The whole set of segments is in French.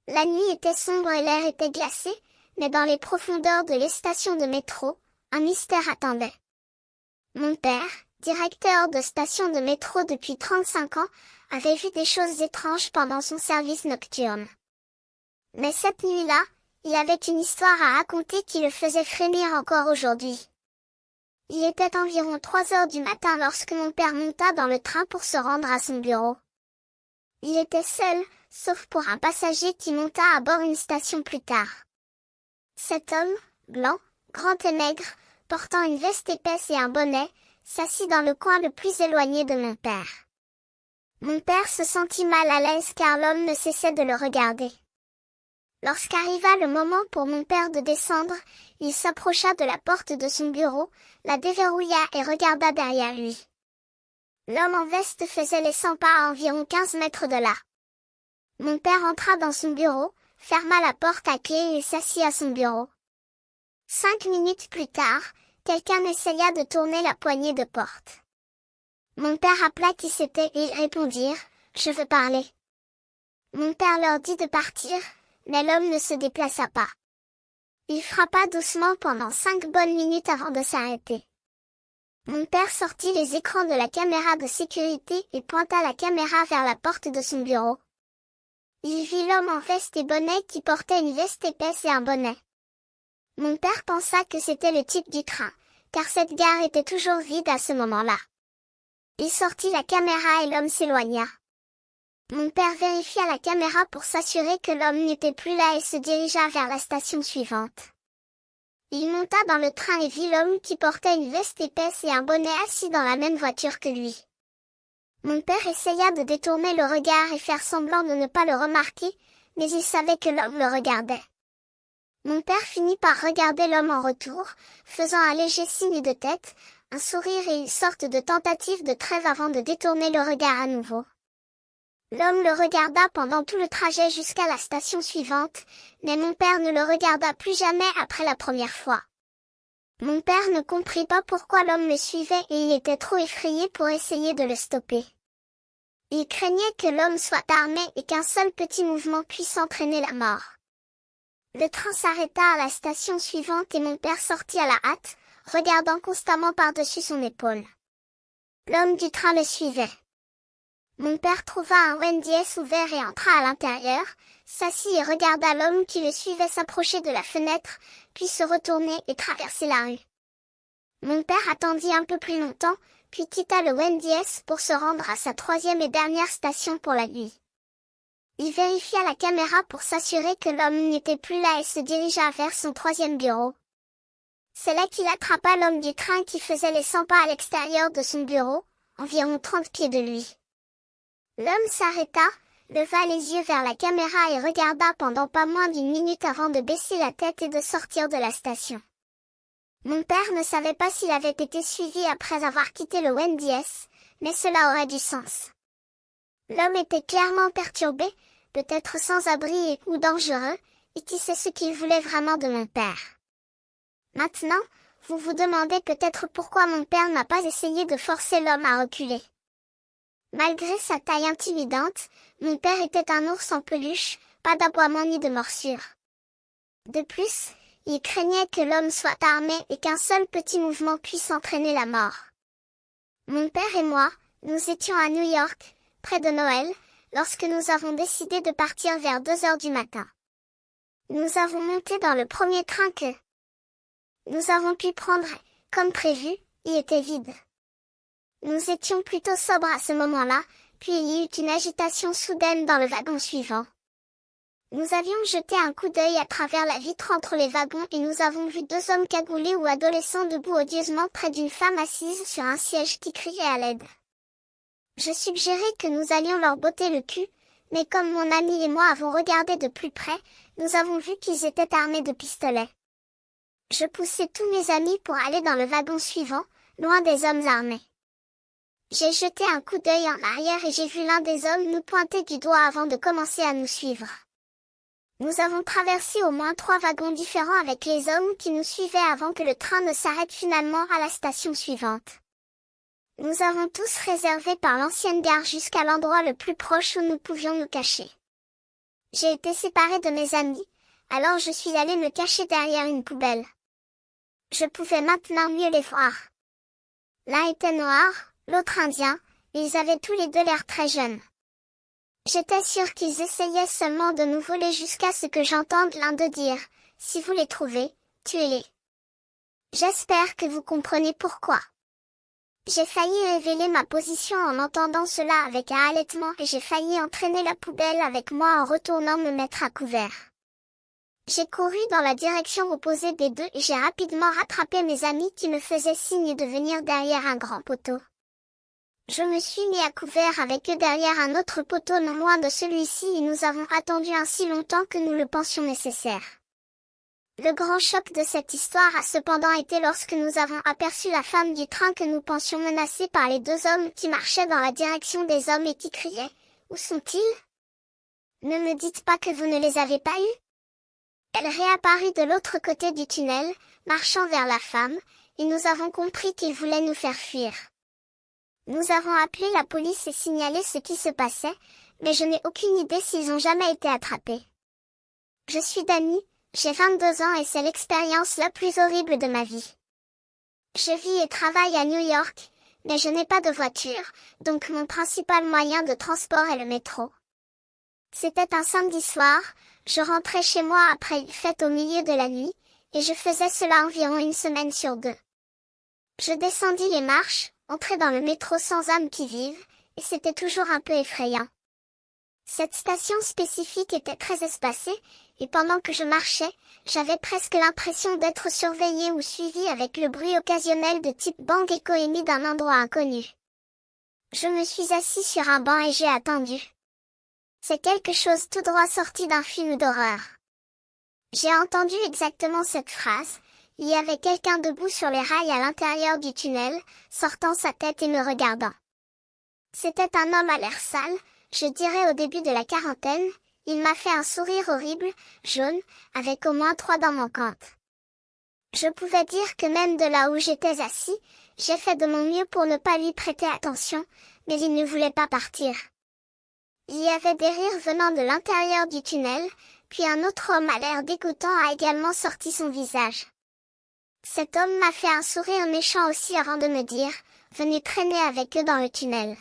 La nuit était sombre et l'air était glacé, mais dans les profondeurs de les stations de métro, un mystère attendait. Mon père, directeur de station de métro depuis 35 ans, avait vu des choses étranges pendant son service nocturne. Mais cette nuit-là, il avait une histoire à raconter qui le faisait frémir encore aujourd'hui. Il était environ 3 heures du matin lorsque mon père monta dans le train pour se rendre à son bureau. Il était seul, sauf pour un passager qui monta à bord une station plus tard. Cet homme, blanc, grand et maigre, portant une veste épaisse et un bonnet, s'assit dans le coin le plus éloigné de mon père. Mon père se sentit mal à l'aise car l'homme ne cessait de le regarder. Lorsqu'arriva le moment pour mon père de descendre, il s'approcha de la porte de son bureau, la déverrouilla et regarda derrière lui. L'homme en veste faisait les 100 pas à environ 15 mètres de là. Mon père entra dans son bureau, ferma la porte à clé et s'assit à son bureau. 5 minutes plus tard, quelqu'un essaya de tourner la poignée de porte. Mon père appela qui c'était et ils répondirent « Je veux parler ». Mon père leur dit de partir, mais l'homme ne se déplaça pas. Il frappa doucement pendant 5 bonnes minutes avant de s'arrêter. Mon père sortit les écrans de la caméra de sécurité et pointa la caméra vers la porte de son bureau. Il vit l'homme en veste et bonnet qui portait une veste épaisse et un bonnet. Mon père pensa que c'était le type du train, car cette gare était toujours vide à ce moment-là. Il sortit la caméra et l'homme s'éloigna. Mon père vérifia la caméra pour s'assurer que l'homme n'était plus là et se dirigea vers la station suivante. Il monta dans le train et vit l'homme qui portait une veste épaisse et un bonnet assis dans la même voiture que lui. Mon père essaya de détourner le regard et faire semblant de ne pas le remarquer, mais il savait que l'homme le regardait. Mon père finit par regarder l'homme en retour, faisant un léger signe de tête, un sourire et une sorte de tentative de trêve avant de détourner le regard à nouveau. L'homme le regarda pendant tout le trajet jusqu'à la station suivante, mais mon père ne le regarda plus jamais après la première fois. Mon père ne comprit pas pourquoi l'homme le suivait et il était trop effrayé pour essayer de le stopper. Il craignait que l'homme soit armé et qu'un seul petit mouvement puisse entraîner la mort. Le train s'arrêta à la station suivante et mon père sortit à la hâte, regardant constamment par-dessus son épaule. L'homme du train le suivait. Mon père trouva un Wendy's ouvert et entra à l'intérieur, s'assit et regarda l'homme qui le suivait s'approcher de la fenêtre, puis se retourner et traverser la rue. Mon père attendit un peu plus longtemps, puis quitta le Wendy's pour se rendre à sa 3e et dernière station pour la nuit. Il vérifia la caméra pour s'assurer que l'homme n'était plus là et se dirigea vers son 3e bureau. C'est là qu'il attrapa l'homme du train qui faisait les 100 pas à l'extérieur de son bureau, environ 30 pieds de lui. L'homme s'arrêta, leva les yeux vers la caméra et regarda pendant pas moins d'1 minute avant de baisser la tête et de sortir de la station. Mon père ne savait pas s'il avait été suivi après avoir quitté le Wendy's, mais cela aurait du sens. L'homme était clairement perturbé, peut-être sans abri ou dangereux, et qui sait ce qu'il voulait vraiment de mon père. Maintenant, vous vous demandez peut-être pourquoi mon père n'a pas essayé de forcer l'homme à reculer. Malgré sa taille intimidante, mon père était un ours en peluche, pas d'aboiement ni de morsure. De plus, il craignait que l'homme soit armé et qu'un seul petit mouvement puisse entraîner la mort. Mon père et moi, nous étions à New York, près de Noël, lorsque nous avons décidé de partir vers 2 heures du matin. Nous avons monté dans le premier train que nous avons pu prendre, comme prévu, il était vide. Nous étions plutôt sobres à ce moment-là, puis il y eut une agitation soudaine dans le wagon suivant. Nous avions jeté un coup d'œil à travers la vitre entre les wagons et nous avons vu 2 hommes cagoulés ou adolescents debout odieusement près d'une femme assise sur un siège qui criait à l'aide. Je suggérais que nous allions leur botter le cul, mais comme mon ami et moi avons regardé de plus près, nous avons vu qu'ils étaient armés de pistolets. Je poussai tous mes amis pour aller dans le wagon suivant, loin des hommes armés. J'ai jeté un coup d'œil en arrière et j'ai vu l'un des hommes nous pointer du doigt avant de commencer à nous suivre. Nous avons traversé au moins 3 wagons différents avec les hommes qui nous suivaient avant que le train ne s'arrête finalement à la station suivante. Nous avons tous réservé par l'ancienne gare jusqu'à l'endroit le plus proche où nous pouvions nous cacher. J'ai été séparée de mes amis, alors je suis allée me cacher derrière une poubelle. Je pouvais maintenant mieux les voir. L'un était noir, l'autre indien, et ils avaient tous les deux l'air très jeunes. J'étais sûre qu'ils essayaient seulement de nous voler jusqu'à ce que j'entende l'un d'eux dire, « Si vous les trouvez, tuez-les. » J'espère que vous comprenez pourquoi. J'ai failli révéler ma position en entendant cela avec un halètement et j'ai failli entraîner la poubelle avec moi en retournant me mettre à couvert. J'ai couru dans la direction opposée des deux et j'ai rapidement rattrapé mes amis qui me faisaient signe de venir derrière un grand poteau. Je me suis mis à couvert avec eux derrière un autre poteau non loin de celui-ci et nous avons attendu ainsi longtemps que nous le pensions nécessaire. Le grand choc de cette histoire a cependant été lorsque nous avons aperçu la femme du train que nous pensions menacée par les deux hommes qui marchaient dans la direction des hommes et qui criaient « Où sont-ils ? Ne me dites pas que vous ne les avez pas eus ?» Elle réapparut de l'autre côté du tunnel, marchant vers la femme, et nous avons compris qu'ils voulaient nous faire fuir. Nous avons appelé la police et signalé ce qui se passait, mais je n'ai aucune idée s'ils ont jamais été attrapés. Je suis Dani, j'ai 22 ans et c'est l'expérience la plus horrible de ma vie. Je vis et travaille à New York, mais je n'ai pas de voiture, donc mon principal moyen de transport est le métro. C'était un samedi soir, je rentrais chez moi après une fête au milieu de la nuit, et je faisais cela environ une semaine sur deux. Je descendis les marches, entrai dans le métro sans âme qui vive, et c'était toujours un peu effrayant. Cette station spécifique était très espacée, et pendant que je marchais, j'avais presque l'impression d'être surveillée ou suivie avec le bruit occasionnel de type bang écho émis d'un endroit inconnu. Je me suis assis sur un banc et j'ai attendu. C'est quelque chose tout droit sorti d'un film d'horreur. J'ai entendu exactement cette phrase. Il y avait quelqu'un debout sur les rails à l'intérieur du tunnel, sortant sa tête et me regardant. C'était un homme à l'air sale, je dirais au début de la quarantaine, il m'a fait un sourire horrible, jaune, avec au moins 3 dents manquantes. Je pouvais dire que même de là où j'étais assis, j'ai fait de mon mieux pour ne pas lui prêter attention, mais il ne voulait pas partir. Il y avait des rires venant de l'intérieur du tunnel, puis un autre homme à l'air dégoûtant a également sorti son visage. Cet homme m'a fait un sourire méchant aussi avant de me dire « Venez traîner avec eux dans le tunnel ».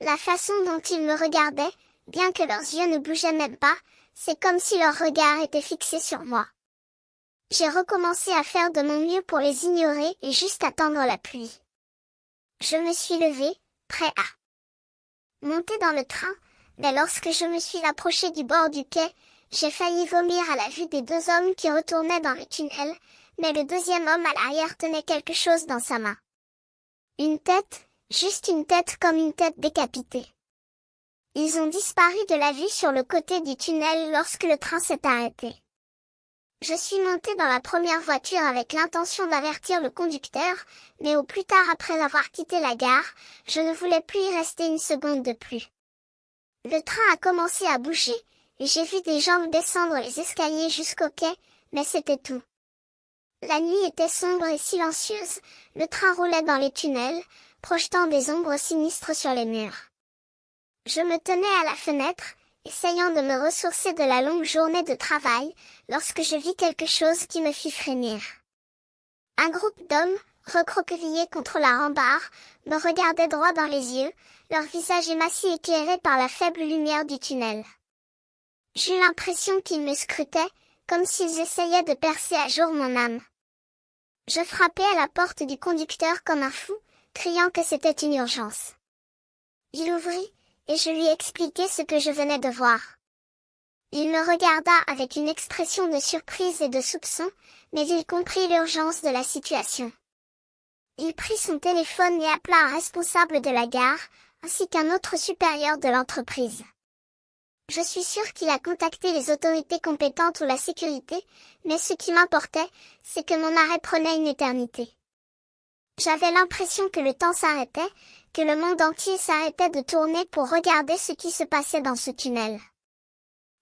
La façon dont ils me regardaient, bien que leurs yeux ne bougeaient même pas, c'est comme si leur regard était fixé sur moi. J'ai recommencé à faire de mon mieux pour les ignorer et juste attendre la pluie. Je me suis levée, prêt à monter dans le train, mais lorsque je me suis approchée du bord du quai, j'ai failli vomir à la vue des deux hommes qui retournaient dans le tunnel, mais le deuxième homme à l'arrière tenait quelque chose dans sa main. Une tête, juste une tête comme une tête décapitée. Ils ont disparu de la vue sur le côté du tunnel lorsque le train s'est arrêté. Je suis montée dans la première voiture avec l'intention d'avertir le conducteur, mais au plus tard après avoir quitté la gare, je ne voulais plus y rester une seconde de plus. Le train a commencé à bouger, et j'ai vu des jambes descendre les escaliers jusqu'au quai, mais c'était tout. La nuit était sombre et silencieuse, le train roulait dans les tunnels, projetant des ombres sinistres sur les murs. Je me tenais à la fenêtre, essayant de me ressourcer de la longue journée de travail, lorsque je vis quelque chose qui me fit frémir. Un groupe d'hommes, recroquevillés contre la rambarde, me regardait droit dans les yeux, leur visage émacié éclairé par la faible lumière du tunnel. J'eus l'impression qu'ils me scrutaient, comme s'ils essayaient de percer à jour mon âme. Je frappai à la porte du conducteur comme un fou, criant que c'était une urgence. Il ouvrit, et je lui expliquai ce que je venais de voir. Il me regarda avec une expression de surprise et de soupçon, mais il comprit l'urgence de la situation. Il prit son téléphone et appela un responsable de la gare, ainsi qu'un autre supérieur de l'entreprise. Je suis sûre qu'il a contacté les autorités compétentes ou la sécurité, mais ce qui m'importait, c'est que mon arrêt prenait une éternité. J'avais l'impression que le temps s'arrêtait, que le monde entier s'arrêtait de tourner pour regarder ce qui se passait dans ce tunnel.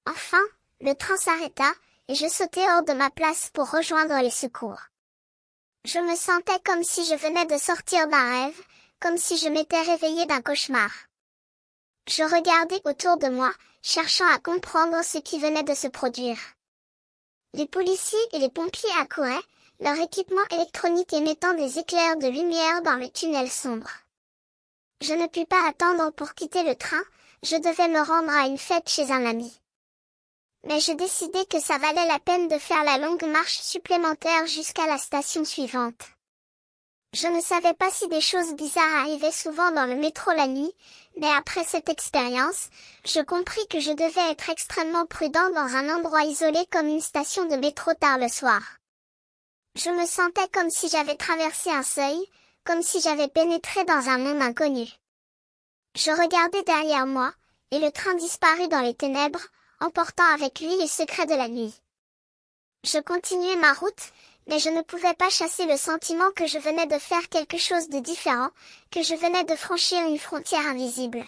Enfin, le train s'arrêta, et je sautai hors de ma place pour rejoindre les secours. Je me sentais comme si je venais de sortir d'un rêve, comme si je m'étais réveillée d'un cauchemar. Je regardais autour de moi, cherchant à comprendre ce qui venait de se produire. Les policiers et les pompiers accouraient, leur équipement électronique émettant des éclairs de lumière dans le tunnel sombre. Je ne pus pas attendre pour quitter le train, je devais me rendre à une fête chez un ami. Mais je décidai que ça valait la peine de faire la longue marche supplémentaire jusqu'à la station suivante. Je ne savais pas si des choses bizarres arrivaient souvent dans le métro la nuit, mais après cette expérience, je compris que je devais être extrêmement prudent dans un endroit isolé comme une station de métro tard le soir. Je me sentais comme si j'avais traversé un seuil, comme si j'avais pénétré dans un monde inconnu. Je regardais derrière moi, et le train disparut dans les ténèbres, emportant avec lui les secrets de la nuit. Je continuai ma route, mais je ne pouvais pas chasser le sentiment que je venais de faire quelque chose de différent, que je venais de franchir une frontière invisible.